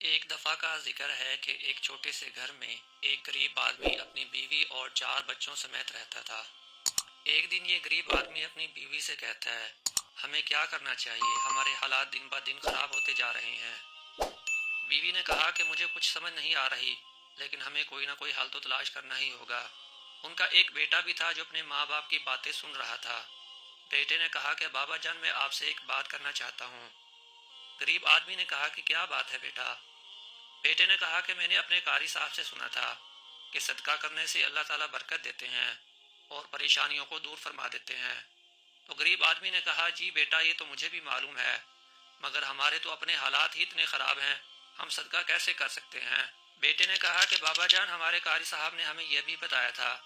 ایک دفعہ کا ذکر ہے کہ ایک چھوٹے سے گھر میں ایک غریب آدمی اپنی بیوی اور 4 بچوں سمیت رہتا تھا۔ ایک دن یہ غریب آدمی اپنی بیوی سے کہتا ہے، ہمیں کیا کرنا چاہیے، ہمارے حالات دن بہ دن خراب ہوتے جا رہے ہیں۔ بیوی نے کہا کہ مجھے کچھ سمجھ نہیں آ رہی، لیکن ہمیں کوئی نہ کوئی حل تو تلاش کرنا ہی ہوگا۔ ان کا ایک بیٹا بھی تھا جو اپنے ماں باپ کی باتیں سن رہا تھا۔ بیٹے نے کہا کہ بابا جان، میں آپ سے ایک بات کرنا چاہتا ہوں۔ غریب آدمی نے کہا کہ کیا بات ہے بیٹا؟ بیٹے نے کہا کہ میں نے اپنے قاری صاحب سے سنا تھا کہ صدقہ کرنے سے اللہ تعالیٰ برکت دیتے ہیں اور پریشانیوں کو دور فرما دیتے ہیں۔ تو غریب آدمی نے کہا، جی بیٹا، یہ تو مجھے بھی معلوم ہے، مگر ہمارے تو اپنے حالات ہی اتنے خراب ہیں، ہم صدقہ کیسے کر سکتے ہیں؟ بیٹے نے کہا کہ بابا جان، ہمارے قاری صاحب نے ہمیں یہ بھی بتایا تھا